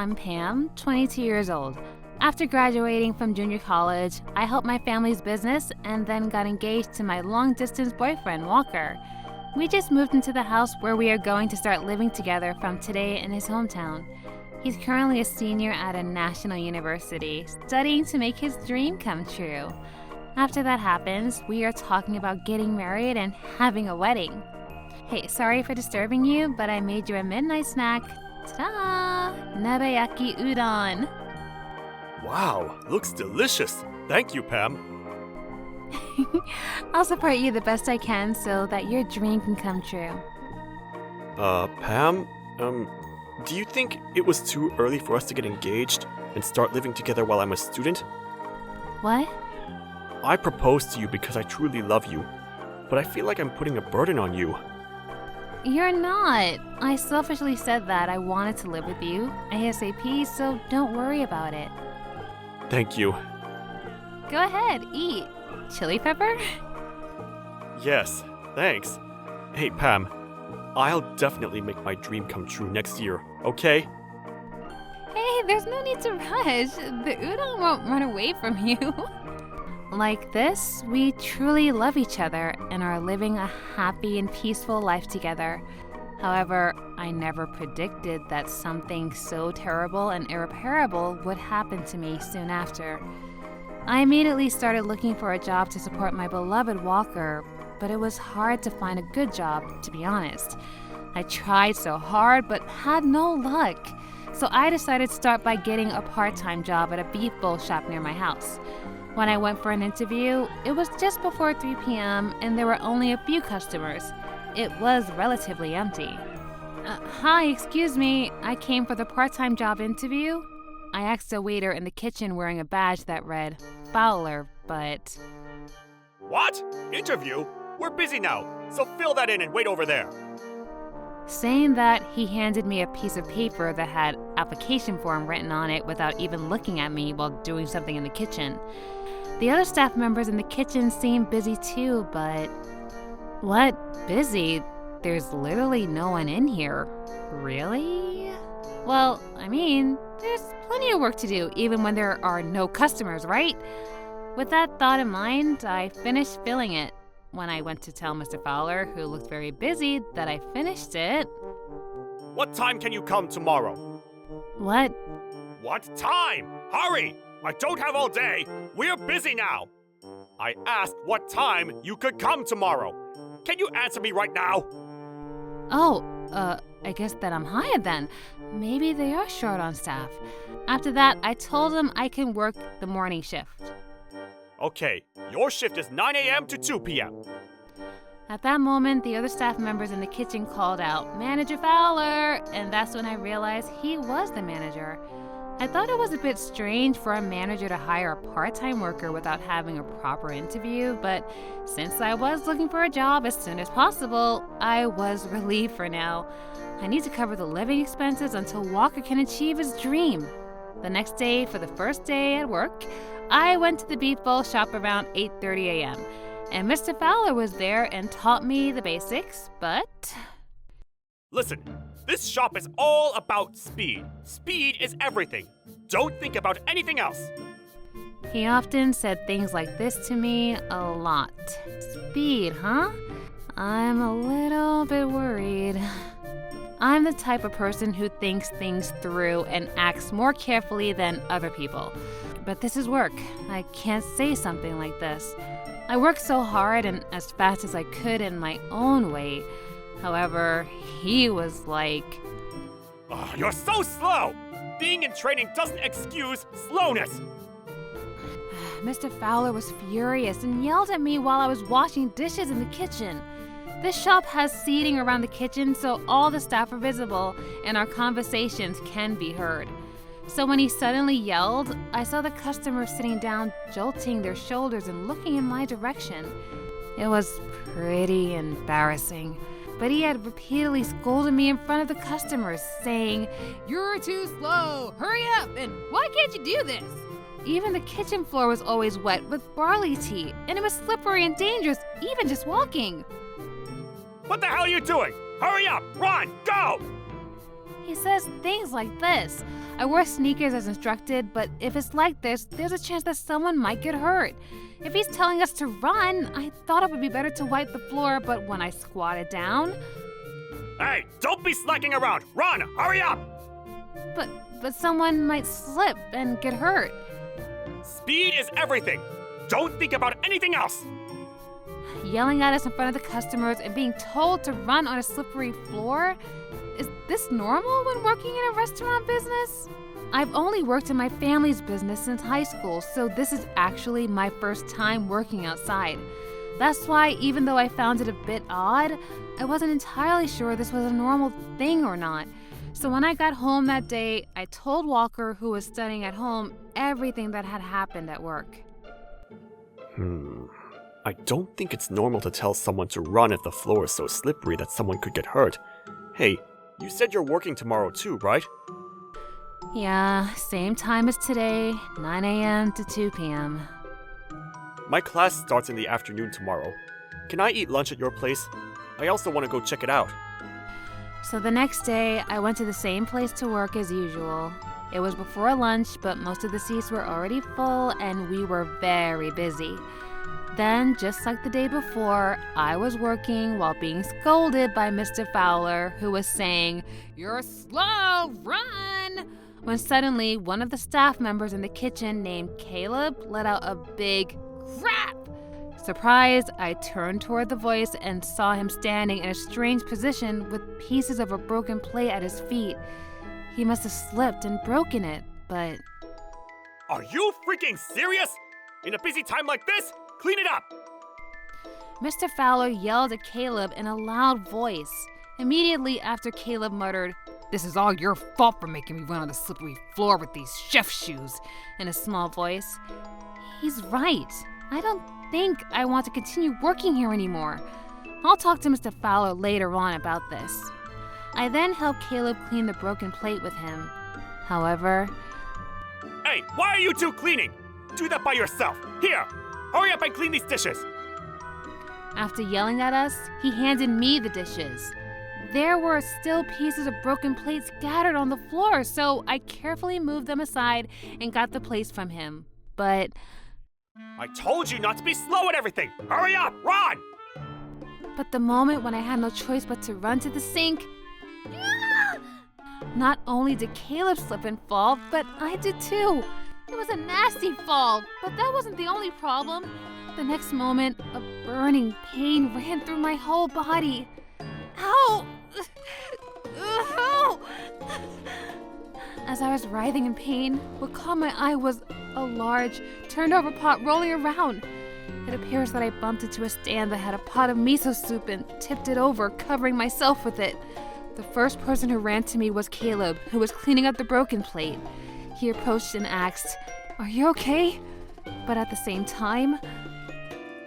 I'm Pam, 22 years old. After graduating from junior college, I helped my family's business and then got engaged to my long-distance boyfriend, Walker. We just moved into the house where we are going to start living together from today in his hometown. He's currently a senior at a national university, studying to make his dream come true. After that happens, we are talking about getting married and having a wedding. Hey, sorry for disturbing you, but I made you a midnight snack. Ta-da! Nabeyaki udon. Wow, looks delicious. Thank you, Pam. I'll support you the best I can so that your dream can come true. Pam, do you think it was too early for us to get engaged and start living together while I'm a student? What? I proposed to you because I truly love you, but I feel like I'm putting a burden on you. You're not. I selfishly said that I wanted to live with you ASAP, so don't worry about it. Thank you. Go ahead, eat. Chili pepper? Yes, thanks. Hey, Pam, I'll definitely make my dream come true next year, okay? Hey, there's no need to rush. The udon won't run away from you. Like this, we truly love each other and are living a happy and peaceful life together. However, I never predicted that something so terrible and irreparable would happen to me soon after. I immediately started looking for a job to support my beloved Walker, but it was hard to find a good job, to be honest. I tried so hard, but had no luck. So I decided to start by getting a part-time job at a beef bowl shop near my house. When I went for an interview, it was just before 3 p.m. and there were only a few customers. It was relatively empty. Hi, excuse me, I came for the part-time job interview. I asked a waiter in the kitchen wearing a badge that read Fowler, but... What? Interview? We're busy now, so fill that in and wait over there. Saying that, he handed me a piece of paper that had application form written on it without even looking at me while doing something in the kitchen. The other staff members in the kitchen seemed busy too, but... What? Busy? There's literally no one in here. Really? Well, I mean, there's plenty of work to do even when there are no customers, right? With that thought in mind, I finished filling it. When I went to tell Mr. Fowler, who looked very busy, that I finished it... What time can you come tomorrow? What? What time? Hurry! I don't have all day. We're busy now. I asked what time you could come tomorrow. Can you answer me right now? Oh, I guess that I'm hired then. Maybe they are short on staff. After that, I told them I can work the morning shift. Okay, your shift is 9 a.m. to 2 p.m. At that moment, the other staff members in the kitchen called out, "Manager Fowler!" And that's when I realized he was the manager. I thought it was a bit strange for a manager to hire a part-time worker without having a proper interview, but since I was looking for a job as soon as possible, I was relieved for now. I need to cover the living expenses until Walker can achieve his dream. The next day, for the first day at work, I went to the beef bowl shop around 8:30 a.m. and Mr. Fowler was there and taught me the basics, but... Listen, this shop is all about speed. Speed is everything. Don't think about anything else. He often said things like this to me a lot. Speed, huh? I'm a little bit worried. I'm the type of person who thinks things through and acts more carefully than other people. But this is work. I can't say something like this. I worked so hard and as fast as I could in my own way. However, he was like... Oh, you're so slow! Being in training doesn't excuse slowness! Mr. Fowler was furious and yelled at me while I was washing dishes in the kitchen. This shop has seating around the kitchen so all the staff are visible and our conversations can be heard. So when he suddenly yelled, I saw the customers sitting down, jolting their shoulders and looking in my direction. It was pretty embarrassing. But he had repeatedly scolded me in front of the customers, saying, "You're too slow, hurry up, and why can't you do this?" Even the kitchen floor was always wet with barley tea, and it was slippery and dangerous, even just walking. What the hell are you doing? Hurry up! Run! Go! He says things like this. I wore sneakers as instructed, but if it's like this, there's a chance that someone might get hurt. If he's telling us to run, I thought it would be better to wipe the floor, but when I squatted down... Hey, don't be slacking around! Run! Hurry up! But someone might slip and get hurt. Speed is everything! Don't think about anything else! Yelling at us in front of the customers and being told to run on a slippery floor? Is this normal when working in a restaurant business? I've only worked in my family's business since high school, so this is actually my first time working outside. That's why, even though I found it a bit odd, I wasn't entirely sure this was a normal thing or not. So when I got home that day, I told Walker, who was studying at home, everything that had happened at work. I don't think it's normal to tell someone to run if the floor is so slippery that someone could get hurt. Hey, you said you're working tomorrow too, right? Yeah, same time as today, 9 a.m. to 2 p.m. My class starts in the afternoon tomorrow. Can I eat lunch at your place? I also want to go check it out. So the next day, I went to the same place to work as usual. It was before lunch, but most of the seats were already full and we were very busy. Then, just like the day before, I was working while being scolded by Mr. Fowler, who was saying, "You're slow, run!" When suddenly, one of the staff members in the kitchen named Caleb let out a big crap. Surprised, I turned toward the voice and saw him standing in a strange position with pieces of a broken plate at his feet. He must have slipped and broken it, but... Are you freaking serious? In a busy time like this? Clean it up! Mr. Fowler yelled at Caleb in a loud voice. Immediately after, Caleb muttered, "This is all your fault for making me run on the slippery floor with these chef shoes," in a small voice. He's right. I don't think I want to continue working here anymore. I'll talk to Mr. Fowler later on about this. I then helped Caleb clean the broken plate with him. However... Hey, why are you two cleaning? Do that by yourself. Here, hurry up and clean these dishes. After yelling at us, he handed me the dishes. There were still pieces of broken plates scattered on the floor, so I carefully moved them aside and got the plates from him. But... I told you not to be slow at everything! Hurry up! Run! But the moment when I had no choice but to run to the sink... Not only did Caleb slip and fall, but I did too. It was a nasty fall, but that wasn't the only problem. The next moment, a burning pain ran through my whole body. Ow! Ow! As I was writhing in pain, what caught my eye was a large, turned-over pot rolling around. It appears that I bumped into a stand that had a pot of miso soup and tipped it over, covering myself with it. The first person who ran to me was Caleb, who was cleaning up the broken plate. He approached and asked, "Are you okay?" But at the same time...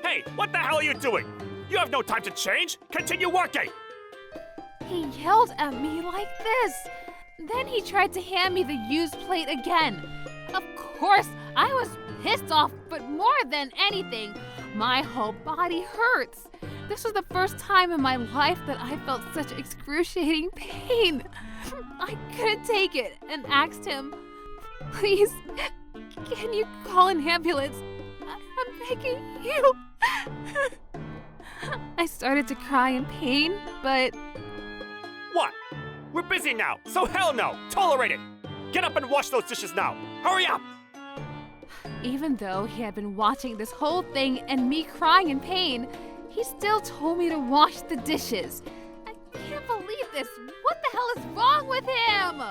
Hey, what the hell are you doing? You have no time to change! Continue working! He yelled at me like this. Then he tried to hand me the used plate again. Of course, I was pissed off, but more than anything, my whole body hurts. This was the first time in my life that I felt such excruciating pain. I couldn't take it and asked him, "Please, can you call an ambulance? I'm begging you." I started to cry in pain, but... What? We're busy now, so hell no! Tolerate it! Get up and wash those dishes now! Hurry up! Even though he had been watching this whole thing and me crying in pain, he still told me to wash the dishes. I can't believe this! What the hell is wrong with him?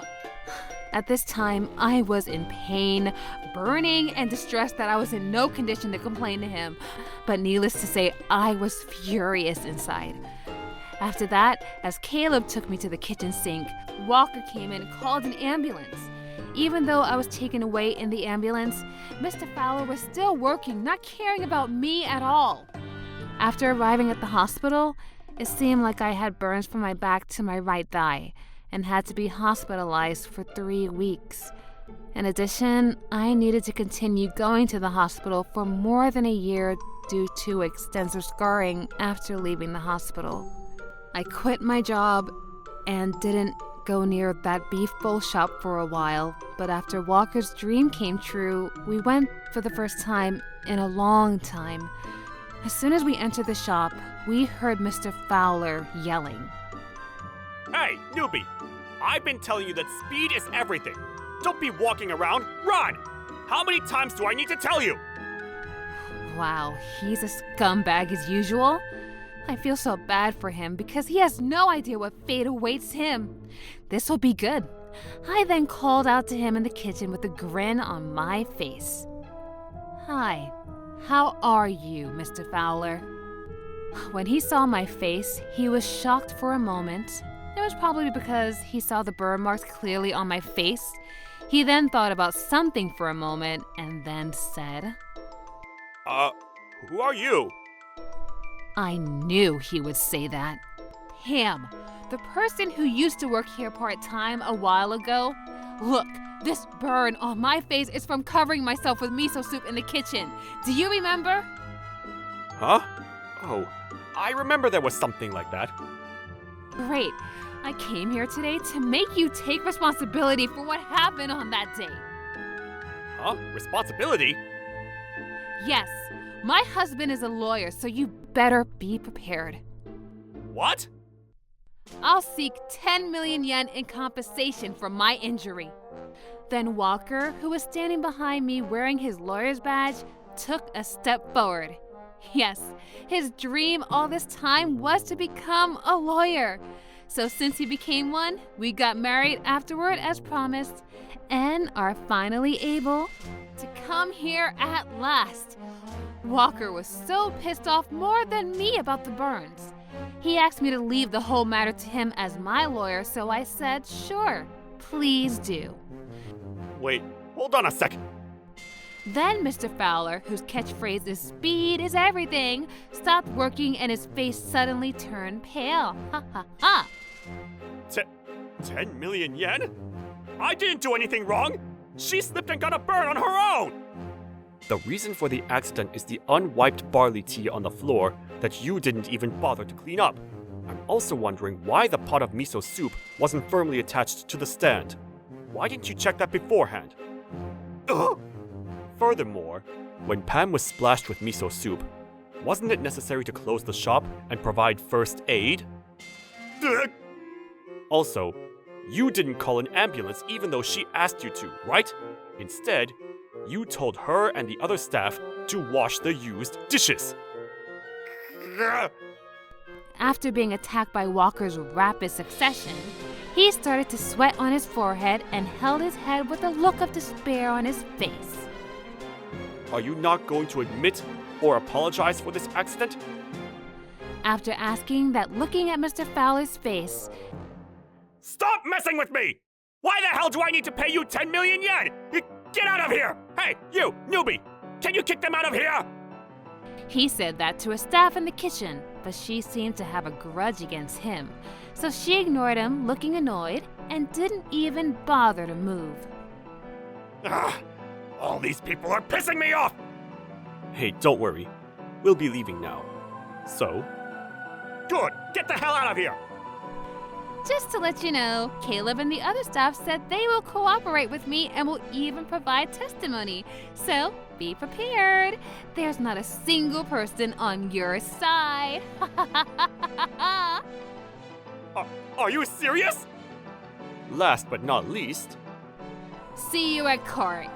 At this time, I was in pain, burning, and distressed that I was in no condition to complain to him. But needless to say, I was furious inside. After that, as Caleb took me to the kitchen sink, Walker came in and called an ambulance. Even though I was taken away in the ambulance, Mr. Fowler was still working, not caring about me at all. After arriving at the hospital, it seemed like I had burns from my back to my right thigh and had to be hospitalized for 3 weeks. In addition, I needed to continue going to the hospital for more than a year due to extensive scarring after leaving the hospital. I quit my job and didn't go near that beef bowl shop for a while, but after Walker's dream came true, we went for the first time in a long time. As soon as we entered the shop, we heard Mr. Fowler yelling. Hey, newbie! I've been telling you that speed is everything. Don't be walking around. Run! How many times do I need to tell you? Wow, he's a scumbag as usual. I feel so bad for him because he has no idea what fate awaits him. This'll be good. I then called out to him in the kitchen with a grin on my face. Hi, how are you, Mr. Fowler? When he saw my face, he was shocked for a moment. It was probably because he saw the burn marks clearly on my face. He then thought about something for a moment and then said, Who are you? I knew he would say that. Pam, the person who used to work here part-time a while ago. Look, this burn on my face is from covering myself with miso soup in the kitchen. Do you remember? Huh? Oh, I remember there was something like that. Great. I came here today to make you take responsibility for what happened on that day. Huh? Responsibility? Yes, my husband is a lawyer, so you better be prepared. What? I'll seek 10 million yen in compensation for my injury. Then Walker, who was standing behind me wearing his lawyer's badge, took a step forward. Yes, his dream all this time was to become a lawyer. So since he became one, we got married afterward as promised and are finally able to come here at last. Walker was so pissed off more than me about the burns. He asked me to leave the whole matter to him as my lawyer, so I said, sure, please do. Wait, hold on a second. Then Mr. Fowler, whose catchphrase is speed is everything, stopped working and his face suddenly turned pale. Ha ha ha. 10 million yen? I didn't do anything wrong. She slipped and got a burn on her own. The reason for the accident is the unwiped barley tea on the floor that you didn't even bother to clean up. I'm also wondering why the pot of miso soup wasn't firmly attached to the stand. Why didn't you check that beforehand? Ugh. Furthermore, when Pam was splashed with miso soup, wasn't it necessary to close the shop and provide first aid? Ugh. Also, you didn't call an ambulance even though she asked you to, right? Instead, you told her and the other staff to wash the used dishes. After being attacked by Walker's rapid succession, he started to sweat on his forehead and held his head with a look of despair on his face. Are you not going to admit or apologize for this accident? After asking that, looking at Mr. Fowler's face, Stop messing with me! Why the hell do I need to pay you 10 million yen? Get out of here! Hey, you, newbie! Can you kick them out of here? he said that to a staff in the kitchen, but she seemed to have a grudge against him. So she ignored him, looking annoyed, and didn't even bother to move. All these people are pissing me off! Hey, don't worry. We'll be leaving now. So? Good! Get the hell out of here! Just to let you know, Caleb and the other staff said they will cooperate with me and will even provide testimony. So, be prepared. There's not a single person on your side. Are you serious? Last but not least... See you at court.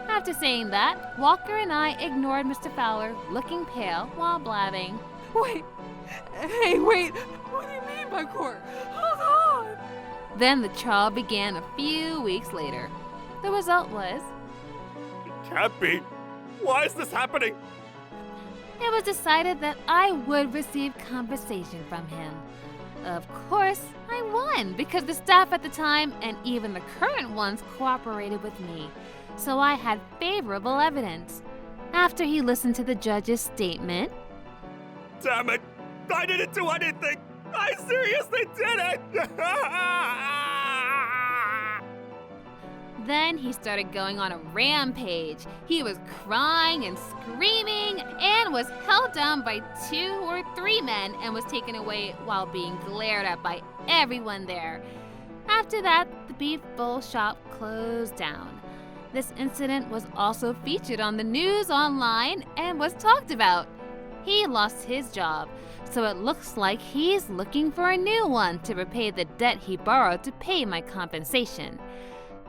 After saying that, Walker and I ignored Mr. Fowler, looking pale while blabbing. Wait. Hey, wait. What do you mean by court? Hold on. Then the trial began a few weeks later. The result was, It can't be. Why is this happening? it was decided that I would receive compensation from him. Of course, I won because the staff at the time and even the current ones cooperated with me. So I had favorable evidence. After he listened to the judge's statement, Damn it! I didn't do anything! I seriously did it! then he started going on a rampage. He was crying and screaming and was held down by 2 or 3 men and was taken away while being glared at by everyone there. After that, the beef bowl shop closed down. This incident was also featured on the news online and was talked about. He lost his job, so it looks like he's looking for a new one to repay the debt he borrowed to pay my compensation.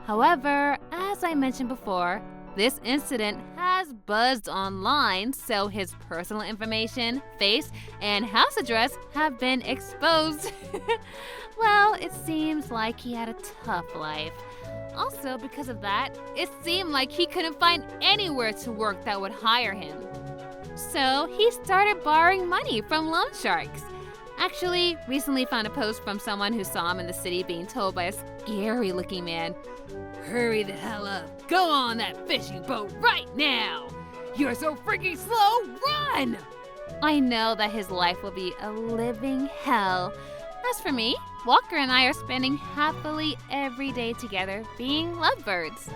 However, as I mentioned before, this incident has buzzed online, so his personal information, face, and house address have been exposed. Well, it seems like he had a tough life. Also, because of that, it seemed like he couldn't find anywhere to work that would hire him. So he started borrowing money from loan sharks. Actually, recently found a post from someone who saw him in the city being told by a scary-looking man, "Hurry the hell up. Go on that fishing boat right now. You're so freaking slow. Run!" I know that his life will be a living hell. As for me, Walker and I are spending happily every day together being lovebirds.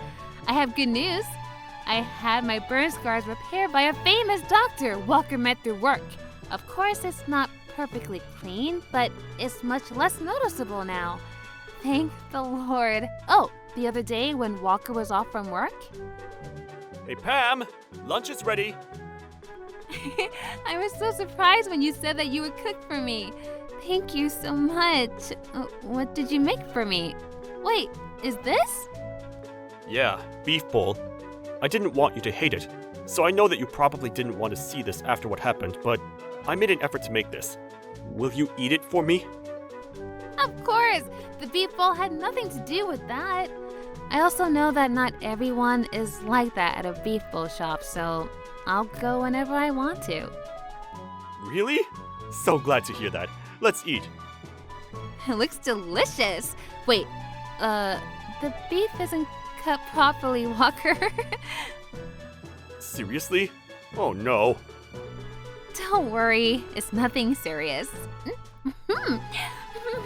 I have good news. I had my burn scars repaired by a famous doctor Walker met through work. Of course, it's not perfectly clean, but it's much less noticeable now. Thank the Lord. Oh, the other day when Walker was off from work? Hey, Pam! Lunch is ready. I was so surprised when you said that you would cook for me. Thank you so much. What did you make for me? Wait, is this? Yeah, beef bowl. I didn't want you to hate it, so I know that you probably didn't want to see this after what happened, but I made an effort to make this. Will you eat it for me? Of course! The beef bowl had nothing to do with that. I also know that not everyone is like that at a beef bowl shop, so I'll go whenever I want to. Really? So glad to hear that. Let's eat. It looks delicious. Wait, the beef isn't cut properly, Walker. Seriously? Oh no. Don't worry, it's nothing serious.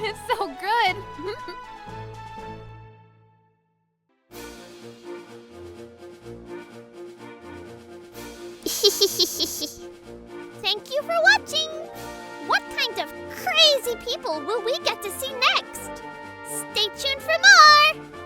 It's so good. Thank you for watching! What kind of crazy people will we get to see next? Stay tuned for more!